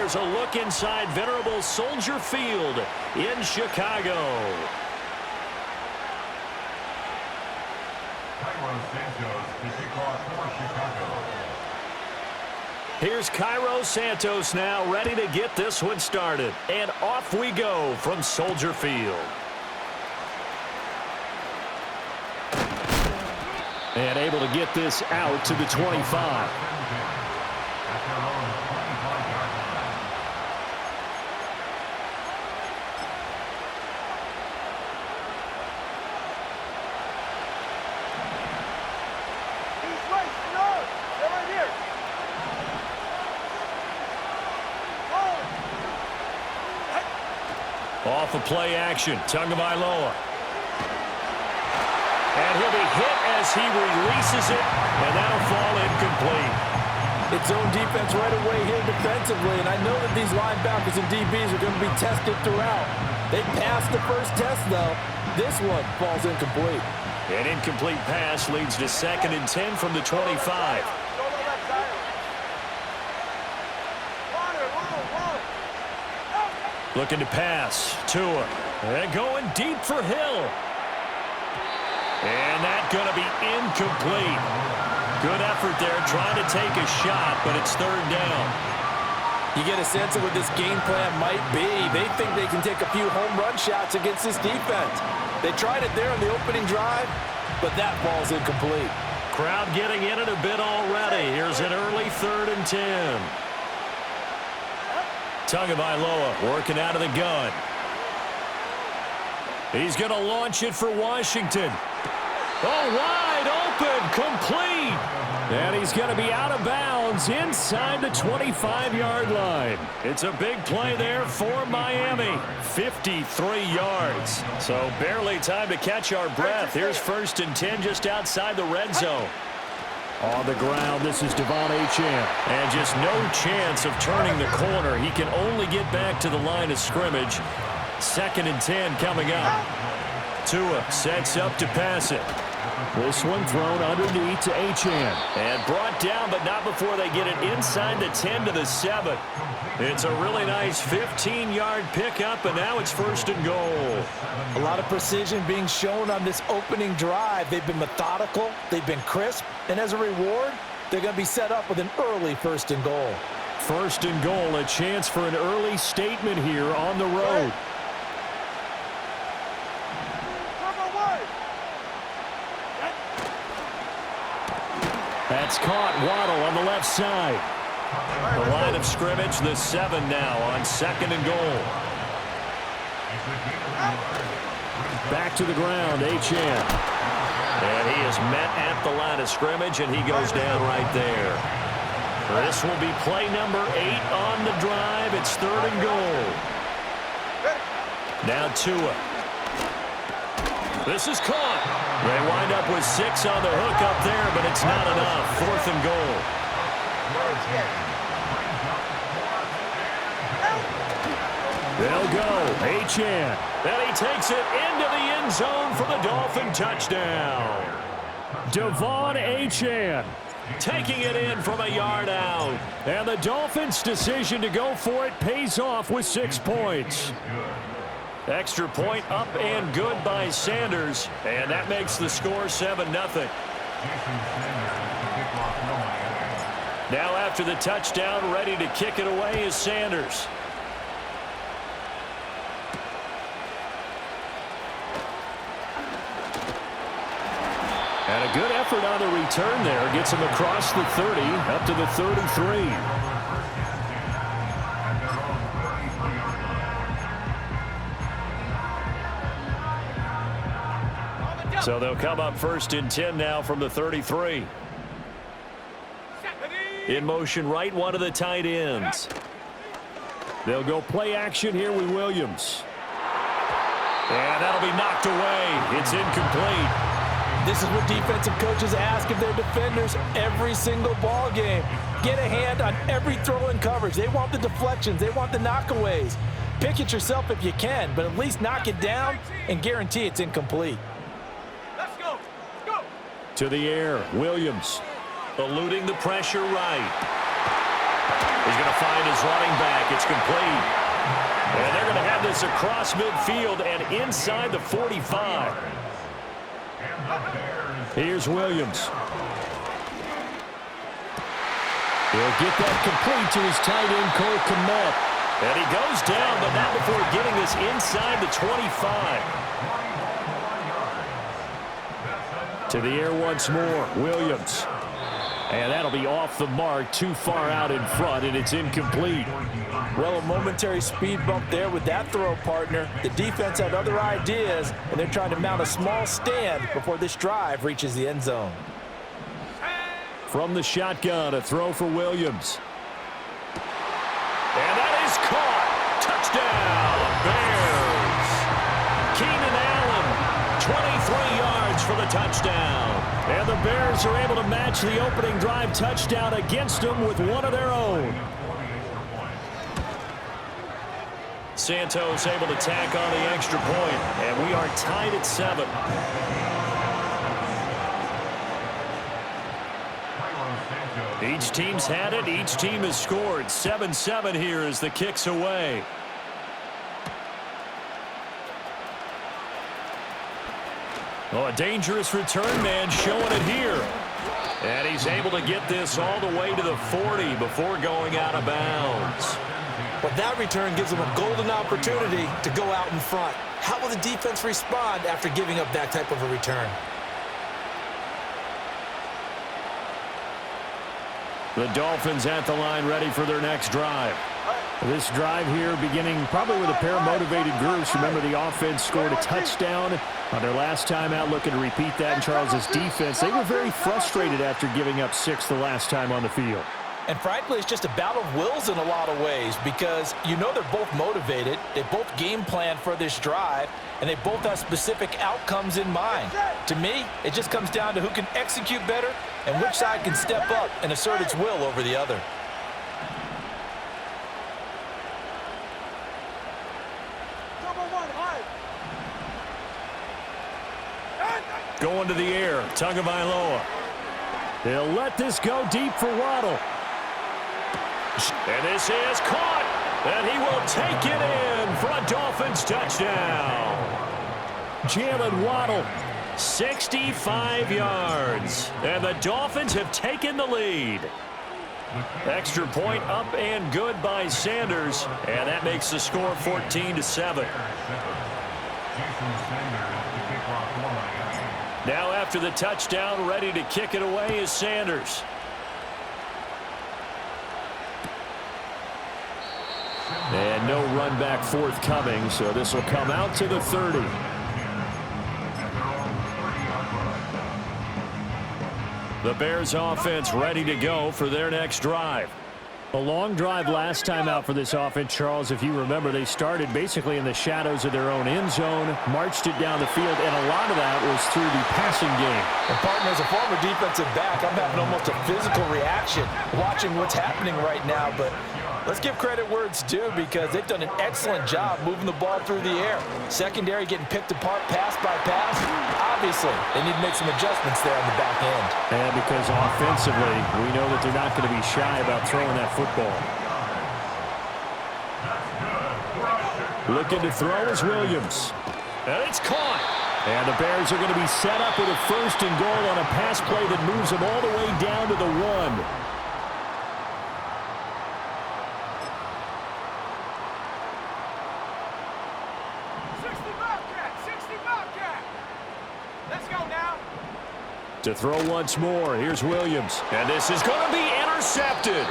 here's a look inside venerable Soldier Field in Chicago. Here's Cairo Santos now ready to get this one started. And off we go from Soldier Field. And able to get this out to the 25. Off of play action, Tagovailoa. And he'll be hit as he releases it, and that'll fall incomplete. It's zone defense right away here defensively, and I know that these linebackers and DBs are going to be tested throughout. They passed the first test, though. This one falls incomplete. An incomplete pass leads to 2nd and 10 from the 25. Looking to pass. Tua. And going deep for Hill. And that's going to be incomplete. Good effort there trying to take a shot, but it's 3rd down. You get a sense of what this game plan might be. They think they can take a few home run shots against this defense. They tried it there on the opening drive, but that ball's incomplete. Crowd getting in it a bit already. Here's an early 3rd and 10. Tagovailoa working out of the gun. He's going to launch it for Washington. Oh, wide open, complete. And he's going to be out of bounds inside the 25-yard line. It's a big play there for Miami. 53 yards. So barely time to catch our breath. Here's 1st and 10 just outside the red zone. On the ground, this is Devon Achane. And just no chance of turning the corner. He can only get back to the line of scrimmage. 2nd and 10 coming up. Tua sets up to pass it. This one thrown underneath to Achane. And brought down, but not before they get it inside the 10 to the 7. It's a really nice 15-yard pickup, and now it's 1st and goal. A lot of precision being shown on this opening drive. They've been methodical, they've been crisp, and as a reward, they're going to be set up with an early 1st and goal. 1st and goal, a chance for an early statement here on the road. That's caught. Waddle on the left side. The line of scrimmage, the 7 now on 2nd and goal. Back to the ground, Achane. And he is met at the line of scrimmage, and he goes down right there. This will be play number 8 on the drive. It's 3rd and goal. Now Tua. This is caught. They wind up with 6 on the hook up there, but it's not enough. 4th and goal. They'll go. Achane. And he takes it into the end zone for the Dolphin touchdown. Devon Achane taking it in from a yard out. And the Dolphins' decision to go for it pays off with 6 points. Extra point up and good by Sanders. And that makes the score 7-0. Now after the touchdown, ready to kick it away is Sanders. And a good effort on the return there. Gets him across the 30, up to the 33. So they'll come up 1st and 10 now from the 33. In motion right, one of the tight ends. They'll go play action here with Williams. And that'll be knocked away. It's incomplete. This is what defensive coaches ask of their defenders every single ball game. Get a hand on every throw in coverage. They want the deflections. They want the knockaways. Pick it yourself if you can, but at least knock it down and guarantee it's incomplete. To the air, Williams eluding the pressure right. He's going to find his running back. It's complete. And they're going to have this across midfield and inside the 45. Here's Williams. He'll get that complete to his tight end, Cole Kmet. And he goes down, but not before getting this inside the 25. To the air once more, Williams. And that'll be off the mark, too far out in front, and it's incomplete. Well, a momentary speed bump there with that throw, partner. The defense had other ideas, and they're trying to mount a small stand before this drive reaches the end zone. From the shotgun, a throw for Williams. And that is caught. Touchdown, Bears. Keenan Allen, 23 yards for the touchdown. And the Bears are able to match the opening drive touchdown against them with one of their own. Santos able to tack on the extra point, and we are tied at 7. Each team's had it. Each team has scored. 7-7 here as the kick's away. Oh, a dangerous return man showing it here. And he's able to get this all the way to the 40 before going out of bounds. But that return gives them a golden opportunity to go out in front. How will the defense respond after giving up that type of a return? The Dolphins at the line ready for their next drive. This drive here beginning probably with a pair of motivated groups. Remember, the offense scored a touchdown on their last time out, looking to repeat that in Charles' defense. They were very frustrated after giving up 6 the last time on the field. And frankly, it's just a battle of wills in a lot of ways because you know they're both motivated. They both game plan for this drive, and they both have specific outcomes in mind. To me, it just comes down to who can execute better and which side can step up and assert its will over the other. Going to the air, Tagovailoa. They'll let this go deep for Waddle. And this is caught, and he will take it in for a Dolphins touchdown. Jalen Waddle, 65 yards, and the Dolphins have taken the lead. Extra point up and good by Sanders, and that makes the score 14-7. Now after the touchdown, ready to kick it away is Sanders. And no run back forthcoming, so this will come out to the 30. The Bears offense ready to go for their next drive. A long drive last time out for this offense, Charles. If you remember, they started basically in the shadows of their own end zone, marched it down the field, and a lot of that was through the passing game. And partner, as a former defensive back, I'm having almost a physical reaction watching what's happening right now, but let's give credit where it's due because they've done an excellent job moving the ball through the air. Secondary getting picked apart pass by pass. Obviously, they need to make some adjustments there on the back end. And because offensively, we know that they're not going to be shy about throwing that football. Looking to throw is Williams. And it's caught. And the Bears are going to be set up with a 1st and goal on a pass play that moves them all the way down to the 1. To throw once more, here's Williams. And this is going to be intercepted.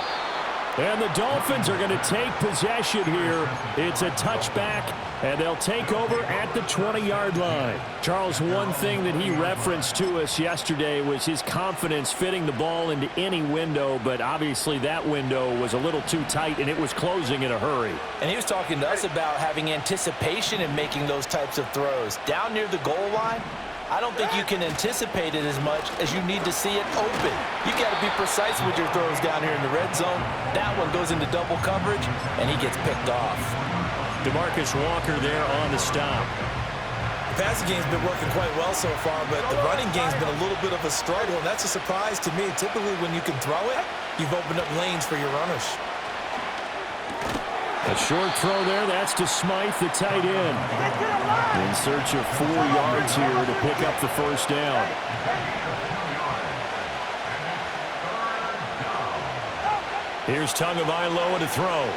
And the Dolphins are going to take possession here. It's a touchback, and they'll take over at the 20-yard line. Charles, one thing that he referenced to us yesterday was his confidence fitting the ball into any window, but obviously that window was a little too tight, and it was closing in a hurry. And he was talking to us about having anticipation in making those types of throws. Down near the goal line, I don't think you can anticipate it as much as you need to see it open. You got to be precise with your throws down here in the red zone. That one goes into double coverage, and he gets picked off. DeMarcus Walker there on the stop. The passing game's been working quite well so far, but the running game's been a little bit of a struggle, and that's a surprise to me. Typically, when you can throw it, you've opened up lanes for your runners. A short throw there. That's to Smythe, the tight end. In search of 4 yards here to pick up the first down. Here's Tagovailoa to throw.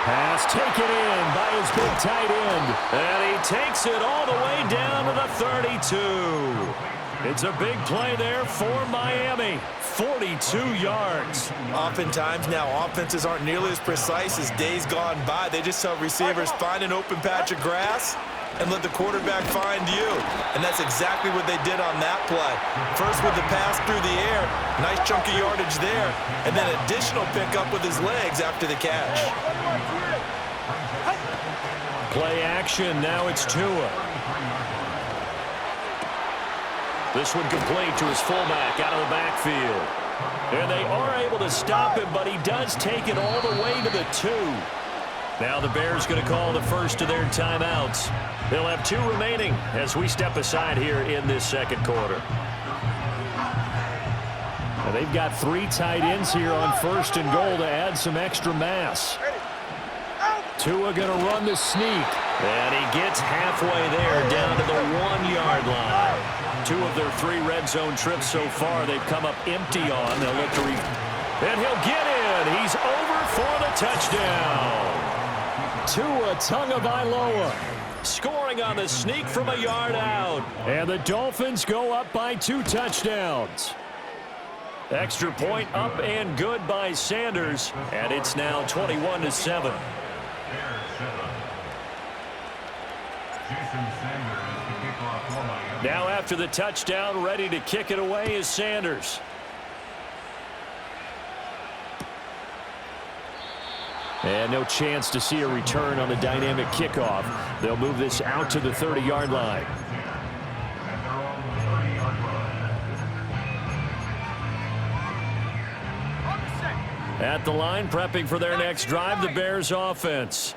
Pass taken in by his big tight end. And he takes it all the way down to the 32. It's a big play there for Miami. 42 yards. Oftentimes now, offenses aren't nearly as precise as days gone by. They just tell receivers, find an open patch of grass and let the quarterback find you. And that's exactly what they did on that play. First with the pass through the air, nice chunk of yardage there, and then additional pickup with his legs after the catch. Play action, now it's Tua. This one complete to his fullback out of the backfield. And they are able to stop him, but he does take it all the way to the 2. Now the Bears going to call the first of their timeouts. They'll have 2 remaining as we step aside here in this second quarter. Now they've got 3 tight ends here on 1st and goal to add some extra mass. Tua going to run the sneak. And he gets halfway there down to the 1-yard line. 2 of their 3 red zone trips so far they've come up empty on. They'll look to and he'll get in. He's over for the touchdown. Tua Tagovailoa scoring on the sneak from a yard out. And the Dolphins go up by 2 touchdowns. Extra point up and good by Sanders. And it's now 21-7. Now after the touchdown, ready to kick it away is Sanders. And no chance to see a return on the dynamic kickoff. They'll move this out to the 30-yard line. At the line, prepping for their next drive, the Bears offense.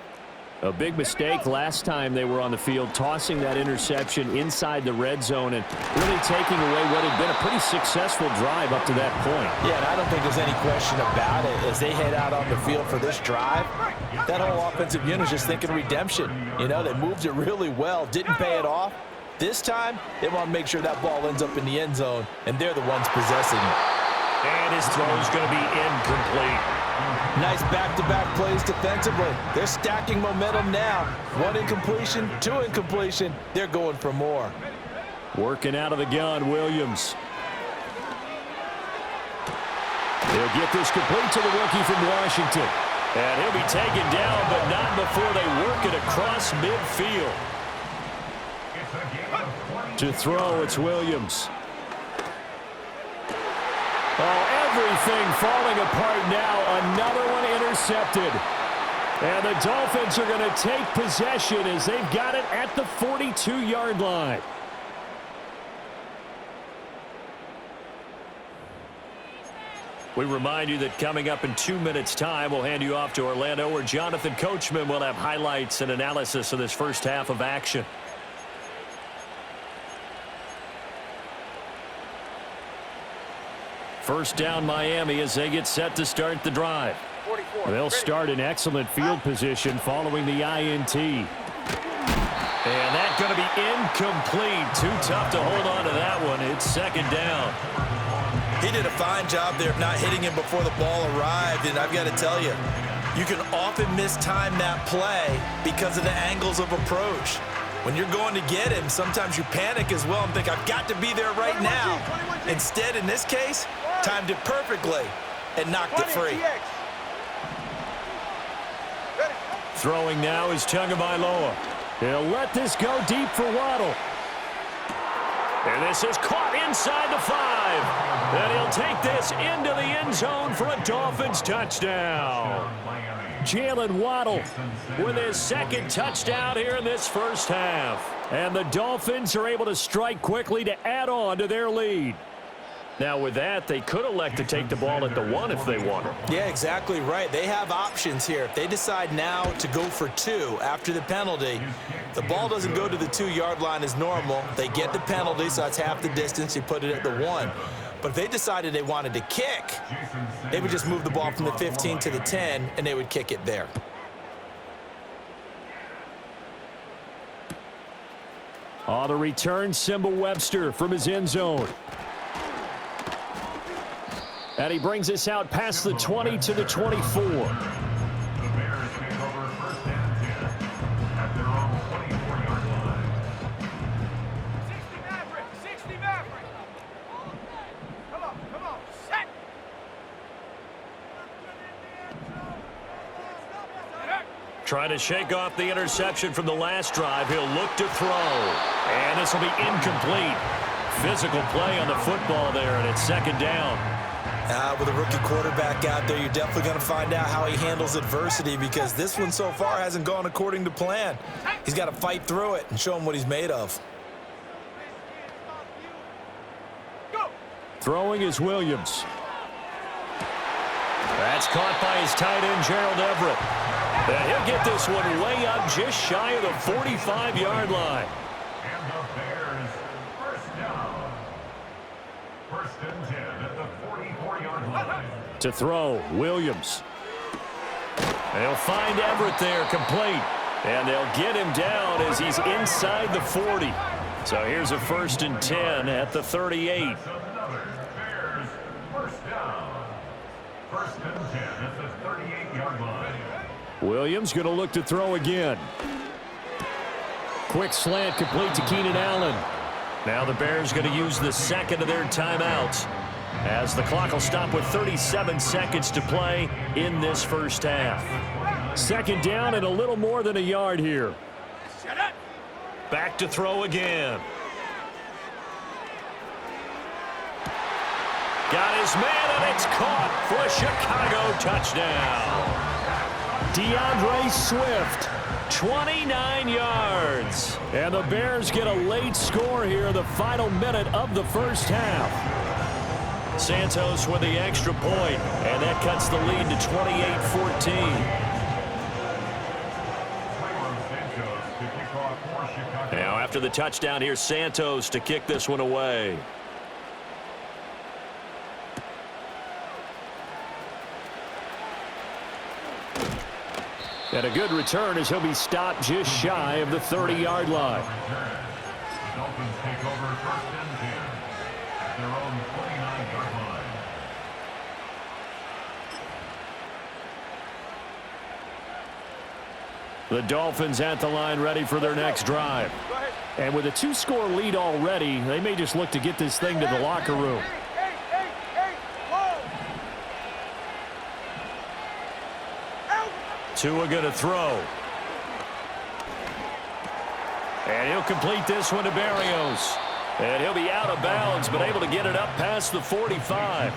A big mistake last time they were on the field, tossing that interception inside the red zone and really taking away what had been a pretty successful drive up to that point. Yeah, and I don't think there's any question about it. As they head out on the field for this drive, that whole offensive unit is just thinking redemption. You know, they moved it really well, didn't pay it off. This time, they want to make sure that ball ends up in the end zone, and they're the ones possessing it. And his throw is going to be incomplete. Nice back-to-back plays defensively. They're stacking momentum now. 1 incompletion, 2 incompletion. They're going for more. Working out of the gun, Williams. They'll get this complete to the rookie from Washington. And he'll be taken down, but not before they work it across midfield. To throw, it's Williams. Oh, everything falling apart now. Another one intercepted. And the Dolphins are going to take possession as they've got it at the 42-yard line. We remind you that coming up in 2 minutes' time, we'll hand you off to Orlando, where Jonathan Coachman will have highlights and analysis of this first half of action. First down Miami as they get set to start the drive. They'll start in excellent field position following the INT. And that's going to be incomplete. Too tough to hold on to that one. It's second down. He did a fine job there of not hitting him before the ball arrived. And I've got to tell you, you can often mistime that play because of the angles of approach. When you're going to get him, sometimes you panic as well and think, I've got to be there right now. Instead, in this case, timed it perfectly and knocked it free. Throwing now is Tagovailoa. He'll let this go deep for Waddle. And this is caught inside the 5. And he'll take this into the end zone for a Dolphins touchdown. Jalen Waddle with his second touchdown here in this first half. And the Dolphins are able to strike quickly to add on to their lead. Now with that, they could elect to take the ball at the 1 if they wanted. Yeah, exactly right. They have options here. If they decide now to go for 2 after the penalty, the ball doesn't go to the 2-yard line as normal. They get the penalty, so that's half the distance. You put it at the 1. But if they decided they wanted to kick, they would just move the ball from the 15 to the 10, and they would kick it there. On the return, Simba Webster from his end zone. And he brings us out past the 20 to the 24. Trying to shake off the interception from the last drive. He'll look to throw. And this will be incomplete. Physical play on the football there, and it's second down. With a rookie quarterback out there, you're definitely going to find out how he handles adversity, because this one so far hasn't gone according to plan. He's got to fight through it and show him what he's made of. Throwing is Williams. That's caught by his tight end, Gerald Everett. And he'll get this one way up just shy of the 45-yard line. And the Bears first down. First and 10 at the 44-yard line. To throw, Williams. They'll find Everett there, complete. And they'll get him down as he's inside the 40. So here's a first and 10 at the 38. Bears first down. First and 10 at the 38-yard line. Williams going to look to throw again. Quick slant complete to Keenan Allen. Now the Bears going to use the second of their timeouts, as the clock will stop with 37 seconds to play in this first half. Second down and a little more than a yard here. Back to throw again. Got his man, and it's caught for a Chicago touchdown. DeAndre Swift, 29 yards. And the Bears get a late score here, the final minute of the first half. Santos with the extra point, and that cuts the lead to 28-14. Now after the touchdown, here's Santos to kick this one away. And a good return as he'll be stopped just shy of the 30-yard line. The Dolphins take over first and 10 at their own 49-yard line. The Dolphins at the line, ready for their next drive. And with a two-score lead already, they may just look to get this thing to the locker room. Tua going to throw. And he'll complete this one to Berrios. And he'll be out of bounds, but able to get it up past the 45.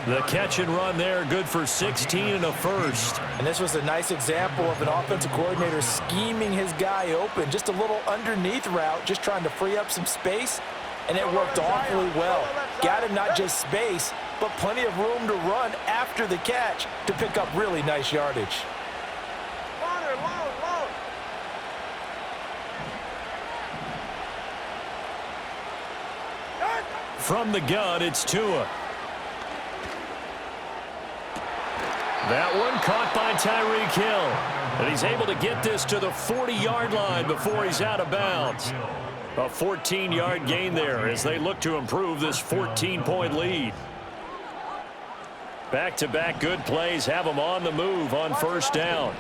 The catch and run there, good for 16 and a first. And this was a nice example of an offensive coordinator scheming his guy open. Just a little underneath route, just trying to free up some space. And it worked awfully well. Got him not just space, but plenty of room to run after the catch to pick up really nice yardage. From the gun, it's Tua. That one caught by Tyreek Hill. And he's able to get this to the 40-yard line before he's out of bounds. A 14-yard gain there as they look to improve this 14-point lead. Back-to-back good plays have them on the move on first down.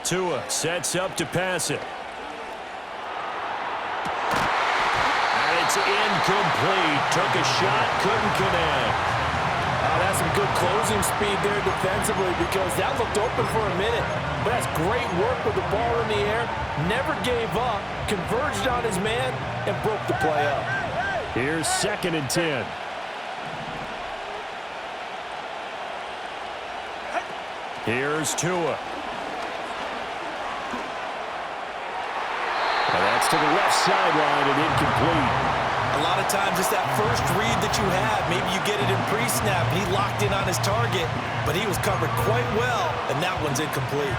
Tua sets up to pass it. It's incomplete. Took a shot, couldn't connect. That's some good closing speed there defensively, because that looked open for a minute. But that's great work with the ball in the air. Never gave up, converged on his man, and broke the play up. Here's second and 10. Here's Tua. And that's to the left sideline and incomplete. A lot of times it's that first read that you have. Maybe you get it in pre-snap, and he locked in on his target, but he was covered quite well, and that one's incomplete.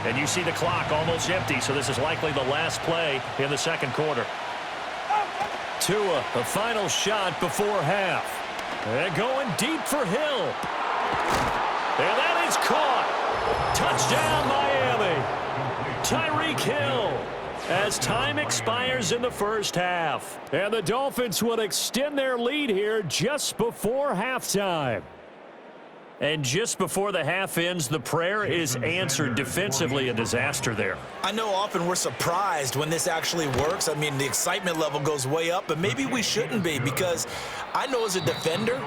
And you see the clock almost empty, so this is likely the last play in the second quarter. Tua, the final shot before half. And going deep for Hill. And that is caught. Touchdown, Miami. Tyreek Hill. As time expires in the first half. And the Dolphins will extend their lead here just before halftime. And just before the half ends, the prayer is answered. Defensively, a disaster there. I know often we're surprised when this actually works. I mean, the excitement level goes way up, but maybe we shouldn't be, because I know as a defender,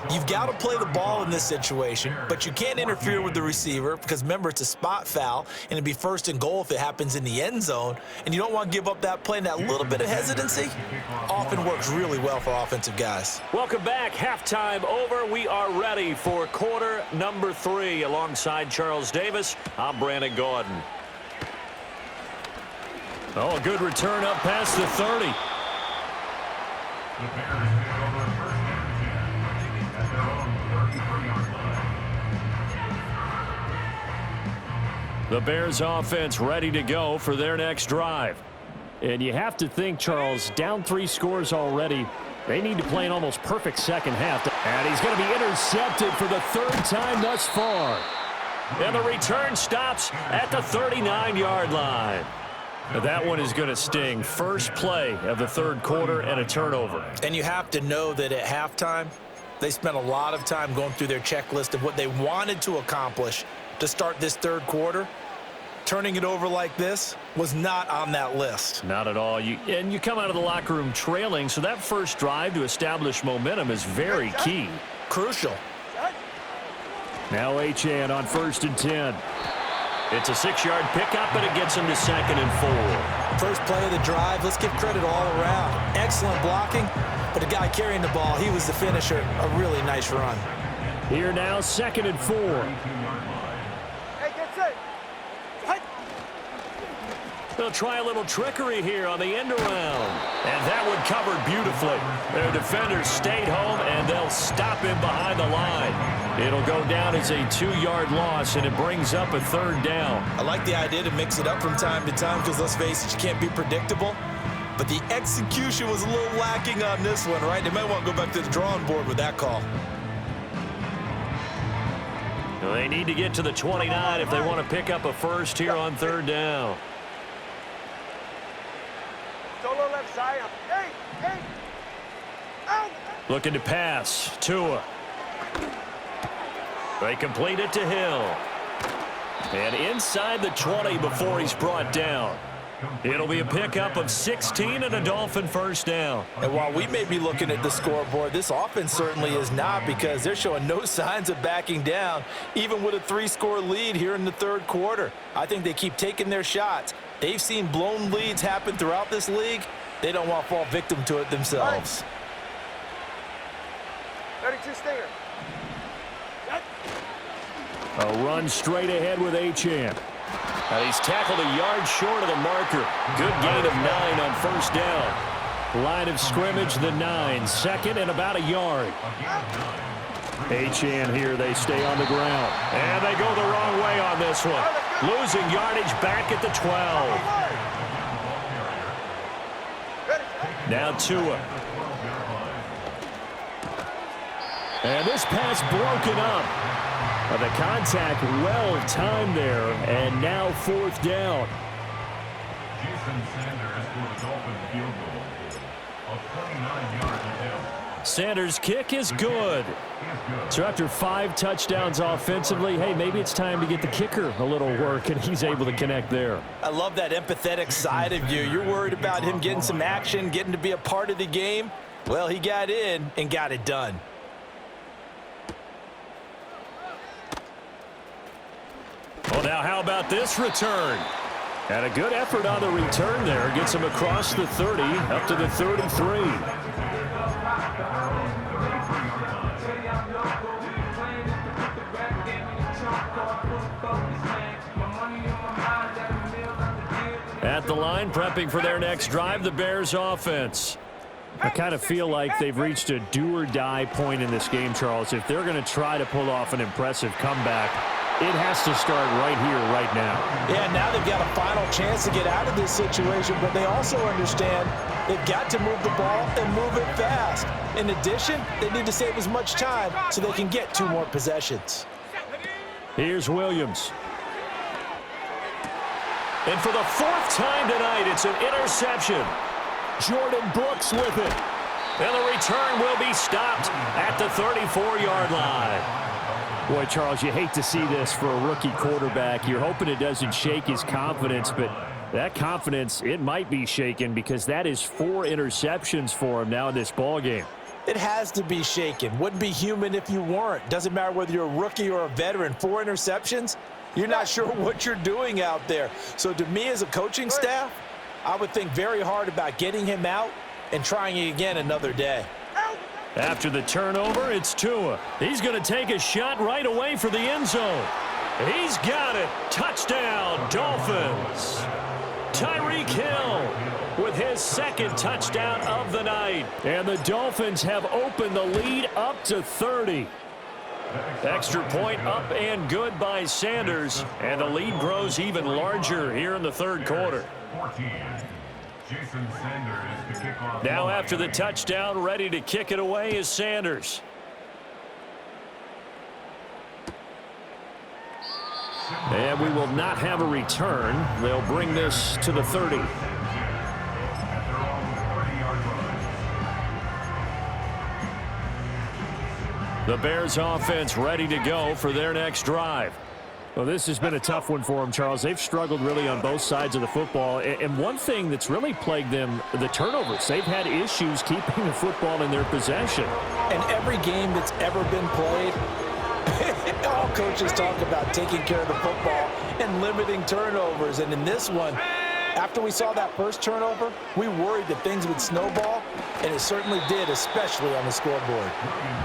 you've got to play the ball in this situation, but you can't interfere with the receiver because, remember, it's a spot foul, and it'd be first and goal if it happens in the end zone, and you don't want to give up that play, and that little bit of hesitancy often works really well for offensive guys. Welcome back. Halftime over. We are ready for quarter number 3. Alongside Charles Davis, I'm Brandon Gordon. Oh, a good return up past the 30. The Bears take over first and 10 at their own 33-yard line. The Bears offense ready to go for their next drive. And you have to think, Charles, down 3 scores already. They need to play an almost perfect second half. And he's going to be intercepted for the 3rd time thus far. And the return stops at the 39-yard line. Now that one is going to sting. First play of the 3rd quarter and a turnover. And you have to know that at halftime, they spent a lot of time going through their checklist of what they wanted to accomplish to start this 3rd quarter. Turning it over like this was not on that list. Not at all. And you come out of the locker room trailing, so that first drive to establish momentum is very key. Crucial. Now H.N. on 1st and 10. It's a 6-yard pickup, and it gets him to 2nd and 4. First play of the drive. Let's give credit all around. Excellent blocking, but the guy carrying the ball, he was the finisher. A really nice run. Here now, 2nd and 4. They'll try a little trickery here on the end around. And that one covered beautifully. Their defenders stayed home, and they'll stop him behind the line. It'll go down as a 2-yard loss, and it brings up a 3rd down. I like the idea to mix it up from time to time because, let's face it, you can't be predictable. But the execution was a little lacking on this one, right? They might want to go back to the drawing board with that call. They need to get to the 29 if they want to pick up a first here on 3rd down. Looking to pass. Tua. They complete it to Hill. And inside the 20 before he's brought down. It'll be a pickup of 16 and a Dolphin first down. And while we may be looking at the scoreboard, this offense certainly is not, because they're showing no signs of backing down, even with a 3-score lead here in the 3rd quarter. I think they keep taking their shots. They've seen blown leads happen throughout this league. They don't want to fall victim to it themselves. 32 stinger. A run straight ahead with H.N. He's tackled a yard short of the marker. Good gain of 9 on 1st down. Line of scrimmage, the 9. 2nd and about a yard. H.N. here, they stay on the ground. And they go the wrong way on this one. Losing yardage back at the 12. Now Tua. And this pass broken up. The contact well timed there, and now 4th down. Jason Sanders for the Dolphins field goal of 29 yards attempt. Sanders' kick is good. So after 5 touchdowns offensively, hey, maybe it's time to get the kicker a little work, and he's able to connect there. I love that empathetic side of you. You're worried about him getting some action, getting to be a part of the game. Well, he got in and got it done. Well, now how about this return? And a good effort on the return there. Gets him across the 30, up to the 33. At the line, prepping for their next drive, the Bears offense. I kind of feel like they've reached a do-or-die point in this game, Charles. If they're going to try to pull off an impressive comeback, It has to start right here, right now. Yeah, now they've got a final chance to get out of this situation, but they also understand they've got to move the ball and move it fast. In addition, they need to save as much time so they can get 2 more possessions. Here's Williams. And for the 4th time tonight, it's an interception. Jordan Brooks with it. And the return will be stopped at the 34-yard line. Boy, Charles, you hate to see this for a rookie quarterback. You're hoping it doesn't shake his confidence, but that confidence, it might be shaken because that is 4 interceptions for him now in this ballgame. It has to be shaken. Wouldn't be human if you weren't. Doesn't matter whether you're a rookie or a veteran. 4 interceptions, you're not sure what you're doing out there. So to me as a coaching staff, I would think very hard about getting him out and trying it again another day. After the turnover, it's Tua. He's going to take a shot right away for the end zone. He's got it. Touchdown, Dolphins. Tyreek Hill with his 2nd touchdown of the night. And the Dolphins have opened the lead up to 30. Extra point up and good by Sanders. And the lead grows even larger here in the 3rd quarter. Now after the touchdown, ready to kick it away is Sanders. And we will not have a return. They'll bring this to the 30. The Bears offense ready to go for their next drive. Well, this has been a tough one for them, Charles. They've struggled really on both sides of the football. And one thing that's really plagued them, the turnovers. They've had issues keeping the football in their possession. And every game that's ever been played, all coaches talk about taking care of the football and limiting turnovers. And in this one, after we saw that first turnover, we worried that things would snowball, and it certainly did, especially on the scoreboard.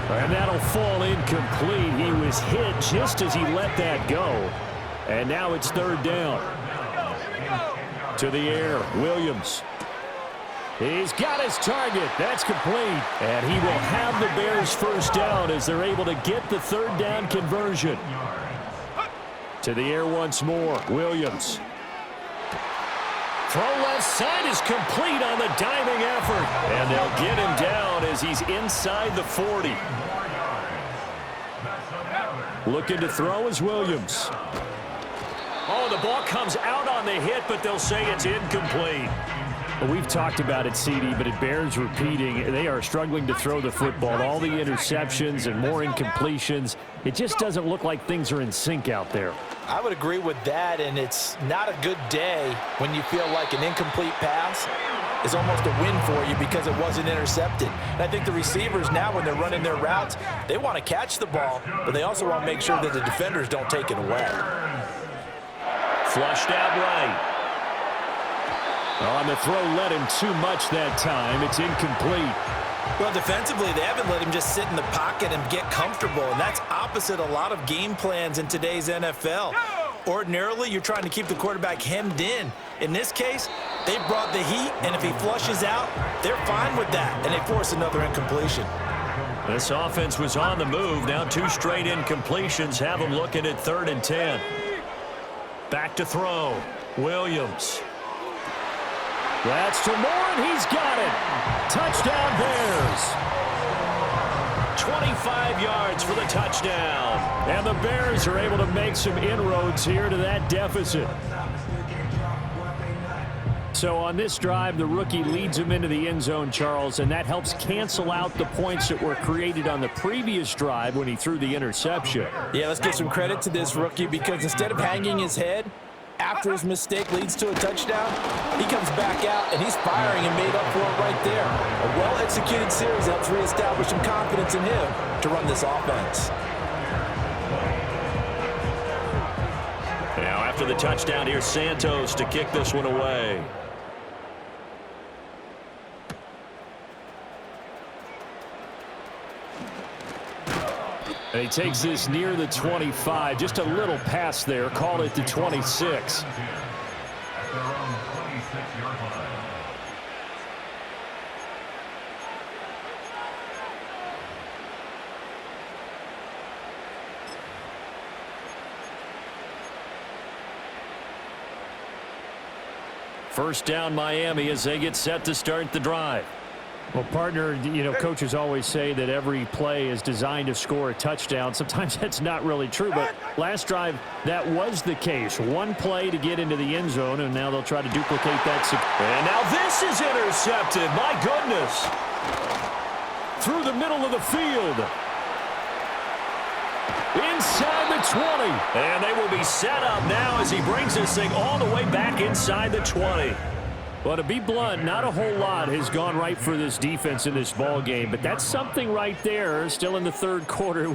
And that'll fall incomplete. He was hit just as he let that go. And now it's 3rd down. To the air, Williams. He's got his target. That's complete. And he will have the Bears' 1st down as they're able to get the 3rd down conversion. To the air once more, Williams. Throw left side is complete on the diving effort. And they'll get him down as he's inside the 40. Looking to throw is Williams. Oh, the ball comes out on the hit, but they'll say it's incomplete. Well, we've talked about it, CD, but it bears repeating. They are struggling to throw the football. All the interceptions and more incompletions. It just doesn't look like things are in sync out there. I would agree with that, and it's not a good day when you feel like an incomplete pass is almost a win for you because it wasn't intercepted. And I think the receivers now, when they're running their routes, they want to catch the ball, but they also want to make sure that the defenders don't take it away. Flushed out right. On the throw, led him too much that time. It's incomplete. Well, defensively, they haven't let him just sit in the pocket and get comfortable, and that's opposite a lot of game plans in today's NFL. Ordinarily, you're trying to keep the quarterback hemmed in. In this case, they brought the heat, and if he flushes out, they're fine with that, and they force another incompletion. This offense was on the move. Now 2 straight incompletions have them looking at 3rd and 10. Back to throw. Williams. That's to Moore, and he's got it. Touchdown, Bears. 25 yards for the touchdown. And the Bears are able to make some inroads here to that deficit. So on this drive, the rookie leads him into the end zone, Charles, and that helps cancel out the points that were created on the previous drive when he threw the interception. Yeah, let's give some credit to this rookie because instead of hanging his head after his mistake leads to a touchdown, he comes back out and he's firing and made up for it right there. A well-executed series helps reestablish some confidence in him to run this offense. Now after the touchdown, here's Santos to kick this one away. And he takes this near the 25. Just a little pass there. Call it the 26. At their own 26-yard line. First down Miami as they get set to start the drive. Well, partner, coaches always say that every play is designed to score a touchdown. Sometimes that's not really true, but last drive, that was the case. One play to get into the end zone, and now they'll try to duplicate that. And now this is intercepted. My goodness. Through the middle of the field. Inside the 20. And they will be set up now as he brings this thing all the way back inside the 20. Well, to be blunt, not a whole lot has gone right for this defense in this ball game, but that's something right there. Still in the third quarter.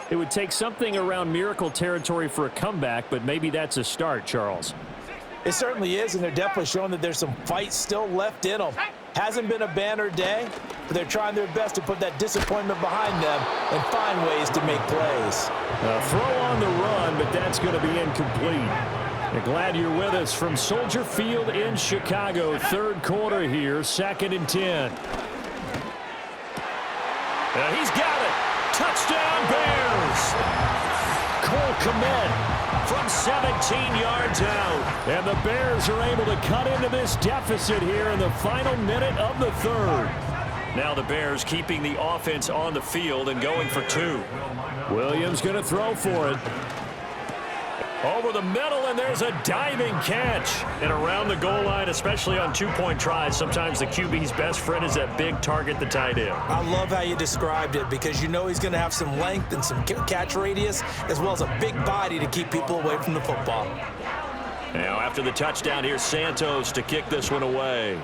It would take something around miracle territory for a comeback, but maybe that's a start, Charles. It certainly is, and they're definitely showing that there's some fight still left in them. Hasn't been a banner day, but they're trying their best to put that disappointment behind them and find ways to make plays. Throw on the run, but that's going to be incomplete. We're glad you're with us from Soldier Field in Chicago. Third quarter here, 2nd and 10. He's got it. Touchdown Bears. Cole Kmet from 17 yards out. And the Bears are able to cut into this deficit here in the final minute of the third. Now the Bears keeping the offense on the field and going for 2. Williams going to throw for it. Over the middle, and there's a diving catch. And around the goal line, especially on two-point tries, sometimes the QB's best friend is that big target, the tight end. I love how you described it because you know he's going to have some length and some catch radius as well as a big body to keep people away from the football. Now after the touchdown, here's Santos to kick this one away.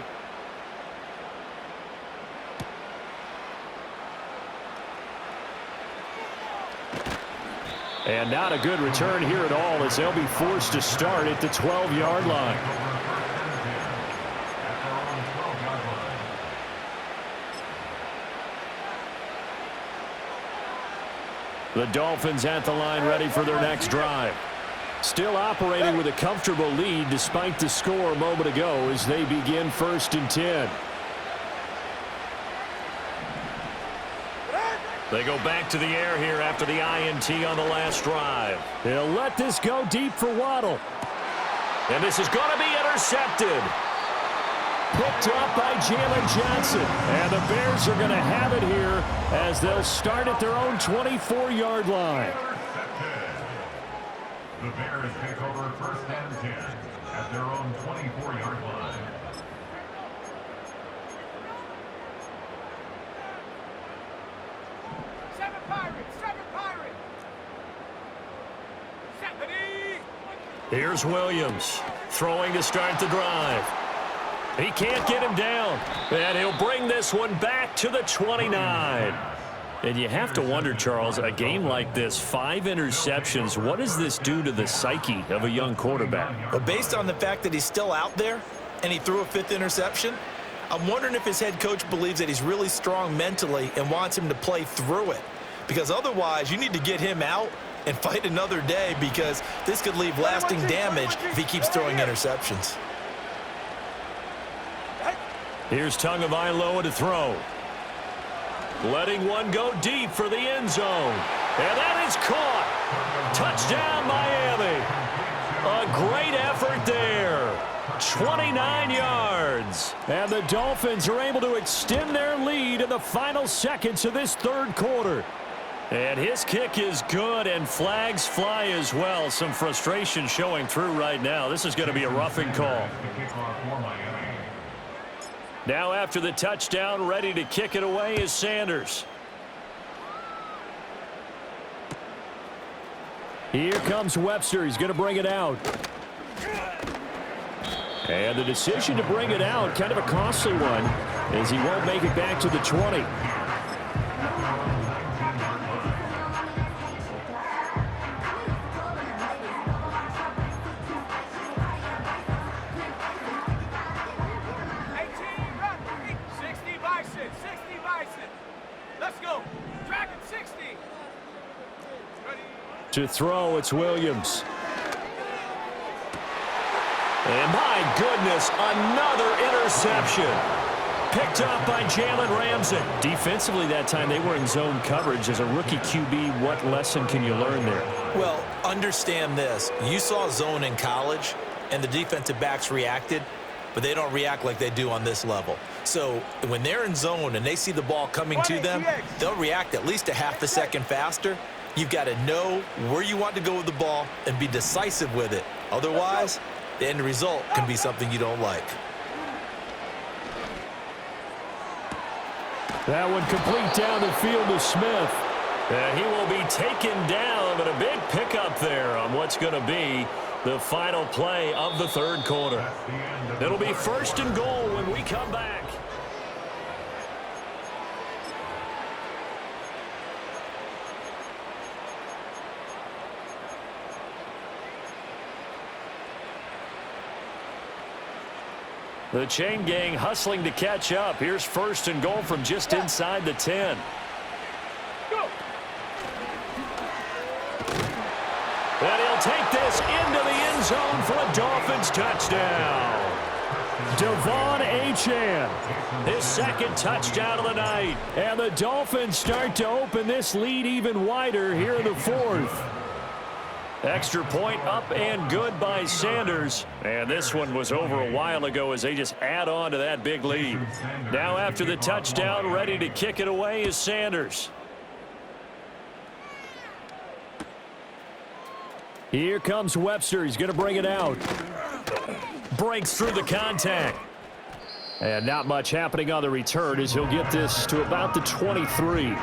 And not a good return here at all as they'll be forced to start at the 12-yard line. The Dolphins at the line ready for their next drive. Still operating with a comfortable lead despite the score a moment ago as they begin 1st and 10. They go back to the air here after the INT on the last drive. They'll let this go deep for Waddle. And this is going to be intercepted. Picked up by Jalen Johnson. And the Bears are going to have it here as they'll start at their own 24-yard line. The Bears take over 1st and 10 at their own 24-yard line. Here's Williams throwing to start the drive. He can't get him down. And he'll bring this one back to the 29. And you have to wonder, Charles, a game like this, 5 interceptions, what does this do to the psyche of a young quarterback? But based on the fact that he's still out there and he threw a 5th interception, I'm wondering if his head coach believes that he's really strong mentally and wants him to play through it. Because otherwise, you need to get him out and fight another day because this could leave lasting damage if he keeps throwing interceptions. Here's Tagovailoa to throw. Letting one go deep for the end zone. And that is caught. Touchdown, Miami. A great effort there. 29 yards. And the Dolphins are able to extend their lead in the final seconds of this third quarter. And his kick is good, and flags fly as well. Some frustration showing through right now. This is going to be a roughing call. Now after the touchdown, ready to kick it away is Sanders. Here comes Webster. He's going to bring it out. And the decision to bring it out, kind of a costly one, as he won't make it back to the 20. To throw, it's Williams. And my goodness, another interception. Picked up by Jalen Ramsey. Defensively that time, they were in zone coverage. As a rookie QB, what lesson can you learn there? Well, understand this. You saw zone in college, and the defensive backs reacted. but they don't react like they do on this level. So when they're in zone and they see the ball coming to them, they'll react at least a half a second faster. You've got to know where you want to go with the ball and be decisive with it. Otherwise, the end result can be something you don't like. That one complete down the field to Smith. He will be taken down, but a big pickup there on what's going to be the final play of the third quarter. It'll be 1st and goal when we come back. The chain gang hustling to catch up. Here's 1st and goal from just inside the 10. And he'll take this into the end zone for a Dolphins touchdown. Devon Achane, his 2nd touchdown of the night. And the Dolphins start to open this lead even wider here in the 4th. Extra point up and good by Sanders. And this one was over a while ago as they just add on to that big lead. Now after the touchdown, ready to kick it away is Sanders. Here comes Webster. He's going to bring it out. Breaks through the contact. And not much happening on the return as he'll get this to about the 23.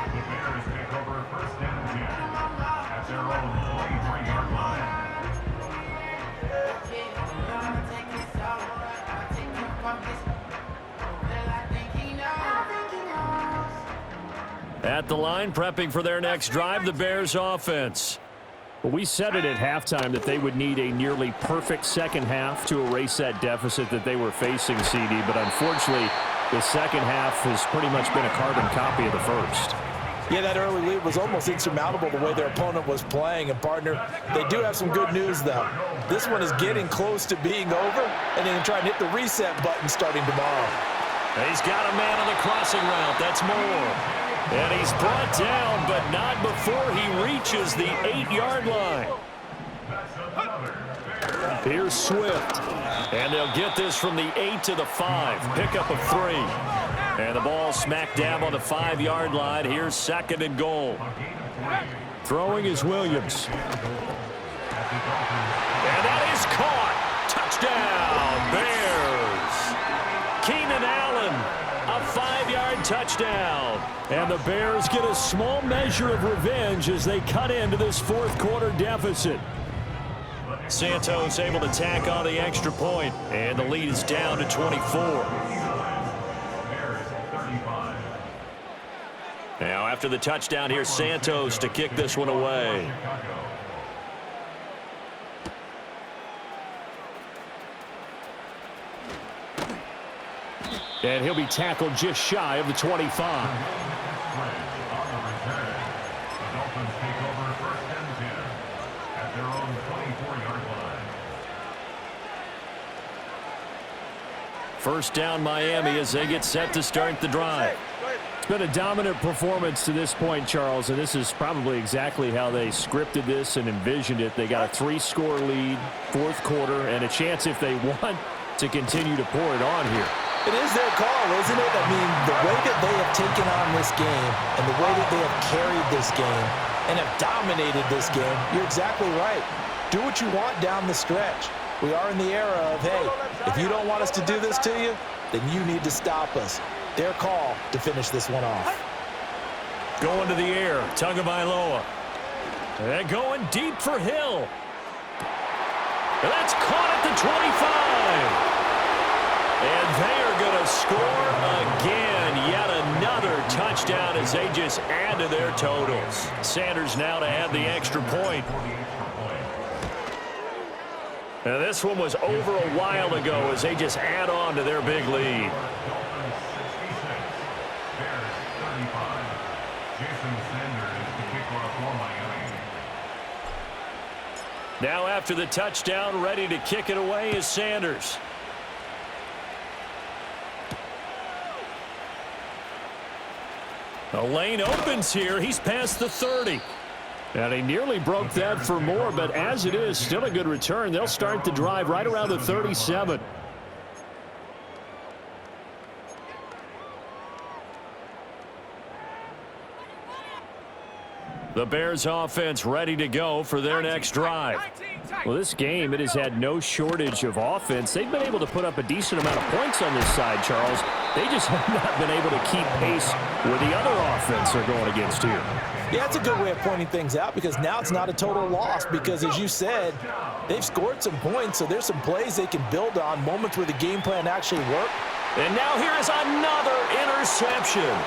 At the line, prepping for their next drive, the Bears offense. Well, we said it at halftime that they would need a nearly perfect second half to erase that deficit that they were facing, CD. But unfortunately, the second half has pretty much been a carbon copy of the first. Yeah, that early lead was almost insurmountable the way their opponent was playing. And, partner, they do have some good news, though. This one is getting close to being over, and they can try and hit the reset button starting tomorrow. He's got a man on the crossing route. That's Moore. And he's brought down, but not before he reaches the 8-yard line. Here's Swift. And they'll get this from the 8 to the 5. Pickup of 3. And the ball smack dab on the 5-yard line. Here's 2nd and goal. Throwing is Williams. And that is caught. Touchdown, Bears. Keenan Allen, a 5-yard touchdown. And the Bears get a small measure of revenge as they cut into this 4th quarter deficit. Santos able to tack on the extra point, and the lead is down to 24. Now after the touchdown, here's Santos to kick this one away. And he'll be tackled just shy of the 25. First down Miami as they get set to start the drive. It's been a dominant performance to this point, Charles, and this is probably exactly how they scripted this and envisioned it. They got a 3-score lead, 4th quarter, and a chance if they want to continue to pour it on here. It is their call, isn't it? I mean, the way that they have taken on this game and the way that they have carried this game and have dominated this game, you're exactly right. Do what you want down the stretch. We are in the era of, hey, if you don't want us to do this to you, then you need to stop us. Their call to finish this one off. Going to the air, Tagovailoa. And going deep for Hill. And that's caught at the 25. And they are going to score again. Yet another touchdown as they just add to their totals. Sanders now to add the extra point. Now this one was over a while ago as they just add on to their big lead. Now after the touchdown, ready to kick it away is Sanders. The lane opens here. He's past the 30. And he nearly broke that for more, but as it is, still a good return. They'll start the drive right around the 37. The Bears offense ready to go for their next drive. Well, this game, it has had no shortage of offense. They've been able to put up a decent amount of points on this side, Charles. They just have not been able to keep pace with the other offense they're going against here. Yeah, it's a good way of pointing things out because now it's not a total loss because, as you said, they've scored some points, so there's some plays they can build on, moments where the game plan actually worked. And now here is another interception.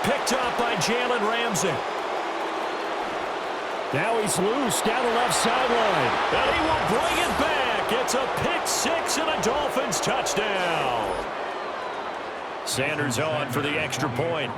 Picked up by Jalen Ramsey. Now he's loose down the left sideline. And he will bring it back. It's a pick six and a Dolphins touchdown. Sanders on for the extra point.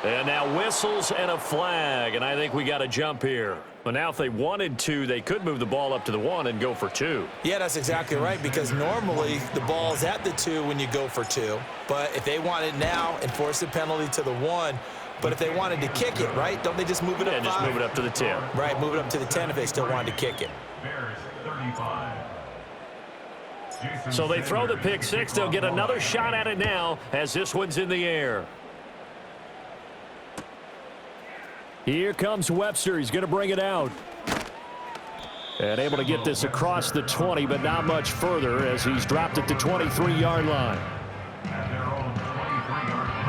And now whistles and a flag, and I think we got a jump here. But now if they wanted to, they could move the ball up to the 1 and go for 2. Yeah, that's exactly right, because normally the ball's at the 2 when you go for 2. But if they want it now, enforce the penalty to the 1. But if they wanted to kick it, right, don't they just move it up 5? Yeah, just move it up to the 10. Right, move it up to the 10 if they still wanted to kick it. Bears 35. So they throw the pick six. They'll get another shot at it now as this one's in the air. Here comes Webster. He's going to bring it out. And able to get this across the 20, but not much further as he's dropped it to 23-yard line. At their own 23-yard line.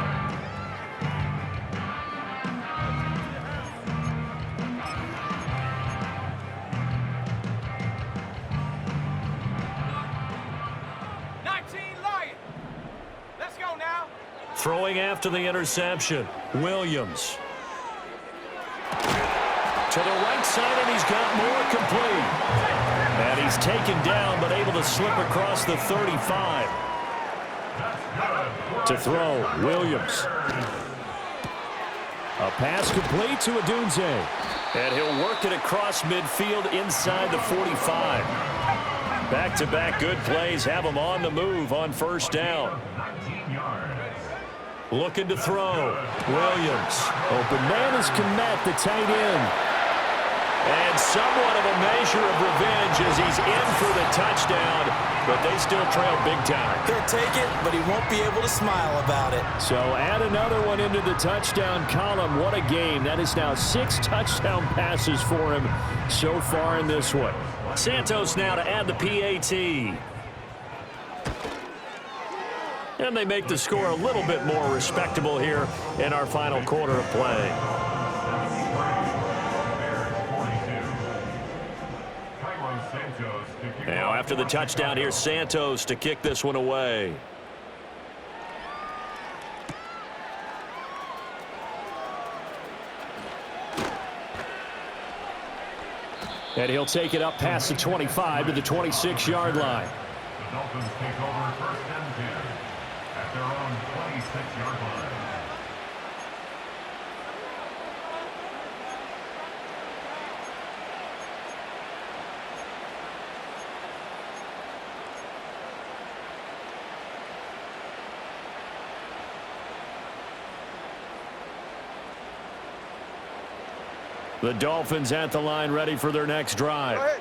Let's go now. Throwing after the interception, Williams. To the right side, and he's got more complete. And he's taken down, but able to slip across the 35. To throw, Williams. A pass complete to Adunze. And he'll work it across midfield inside the 45. Back-to-back good plays have him on the move on first down. 19 yards. Looking to throw. Williams. Open man is Kmet, the tight end. And somewhat of a measure of revenge as he's in for the touchdown, but they still trail big time. He'll take it, but he won't be able to smile about it. So add another one into the touchdown column. What a game. That is now 6 touchdown passes for him so far in this one. Santos now to add the PAT. And they make the score a little bit more respectable here in our final quarter of play. Now after the touchdown, here's Santos to kick this one away. And he'll take it up past the 25 to the 26-yard line. The Dolphins take over first and 10 at their own 26-yard line. The Dolphins at the line ready for their next drive.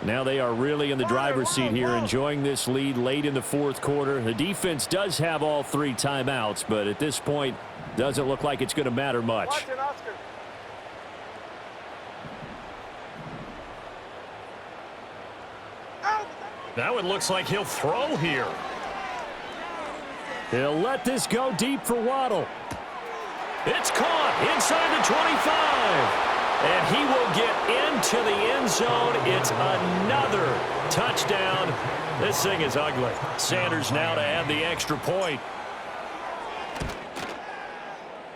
Now they are really in the driver's seat here, enjoying this lead late in the fourth quarter. The defense does have all 3 timeouts, but at this point, doesn't look like it's going to matter much. Now it looks like he'll throw here. He'll let this go deep for Waddle. It's caught inside the 25. And he will get into the end zone. It's another touchdown. This thing is ugly. Sanders now to add the extra point.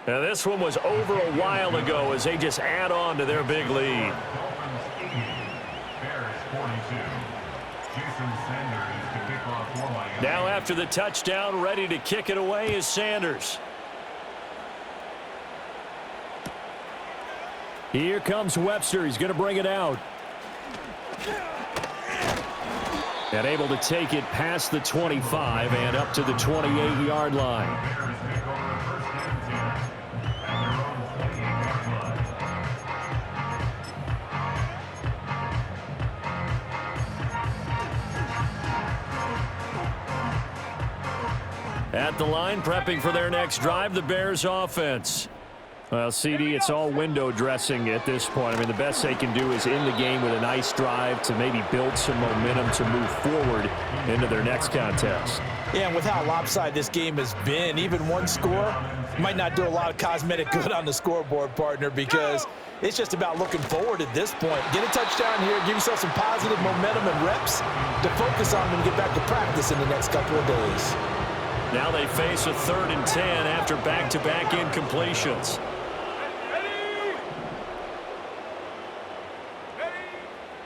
Now this one was over a while ago as they just add on to their big lead. Dolphins 80, Bears 42. Jason Sanders to kick off for Miami. Now after the touchdown, ready to kick it away is Sanders. Here comes Webster. He's going to bring it out. And able to take it past the 25 and up to the 28-yard line. Bears take over first and 10 at their own 28-yard line. At the line, prepping for their next drive, the Bears offense. Well, CD, it's all window dressing at this point. I mean, the best they can do is end the game with a nice drive to maybe build some momentum to move forward into their next contest. Yeah, and with how lopsided this game has been, even one score might not do a lot of cosmetic good on the scoreboard, partner, because it's just about looking forward at this point. Get a touchdown here, give yourself some positive momentum and reps to focus on and get back to practice in the next couple of days. Now they face a 3rd and 10 after back-to-back incompletions.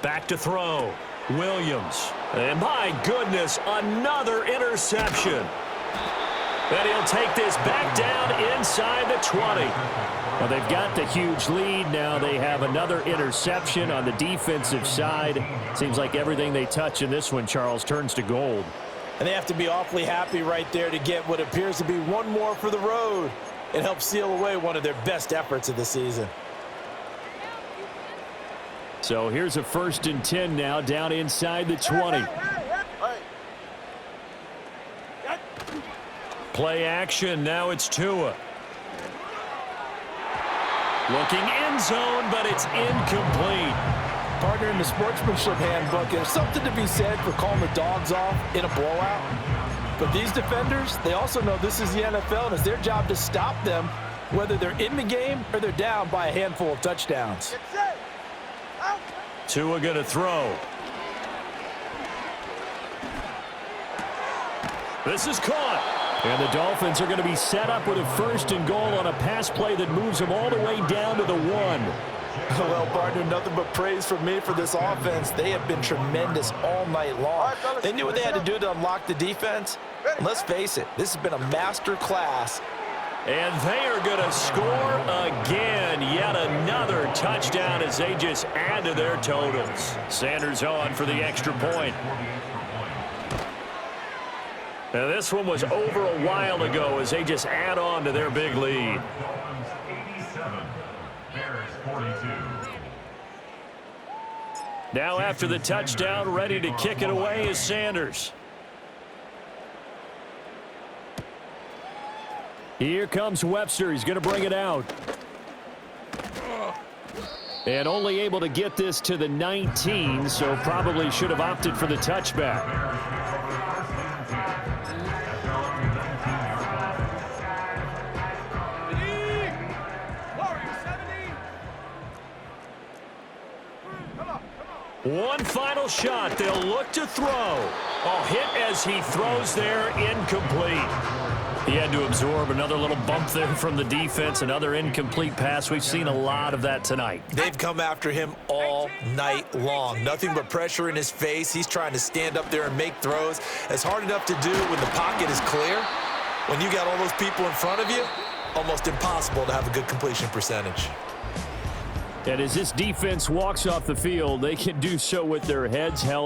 Back to throw. Williams. And my goodness, another interception. And he'll take this back down inside the 20. Well, they've got the huge lead. Now they have another interception on the defensive side. Seems like everything they touch in this one, Charles, turns to gold. And they have to be awfully happy right there to get what appears to be one more for the road. It helps seal away one of their best efforts of the season. So here's a 1st and 10 now down inside the 20. Play action. Now it's Tua. Looking end zone, but it's incomplete. Partner, in the sportsmanship handbook, there's something to be said for calling the dogs off in a blowout. But these defenders, they also know this is the NFL, and it's their job to stop them, whether they're in the game or they're down by a handful of touchdowns. Tua going to throw. This is caught. And the Dolphins are going to be set up with a 1st and goal on a pass play that moves them all the way down to the 1. Well, partner, nothing but praise from me for this offense. They have been tremendous all night long. They knew what they had to do to unlock the defense. And let's face it, this has been a master class. And they are going to score again. Yet another touchdown as they just add to their totals. Sanders on for the extra point. Now this one was over a while ago as they just add on to their big lead. Dolphins 87, Bears 42. Now after the touchdown, ready to kick it away is Sanders. Here comes Webster. He's going to bring it out. And only able to get this to the 19, so probably should have opted for the touchback. One final shot. They'll look to throw. Oh, hit as he throws there, incomplete. He had to absorb another little bump there from the defense, another incomplete pass. We've seen a lot of that tonight. They've come after him all night long. Nothing but pressure in his face. He's trying to stand up there and make throws. It's hard enough to do when the pocket is clear. When you got all those people in front of you, almost impossible to have a good completion percentage. And as this defense walks off the field, they can do so with their heads held.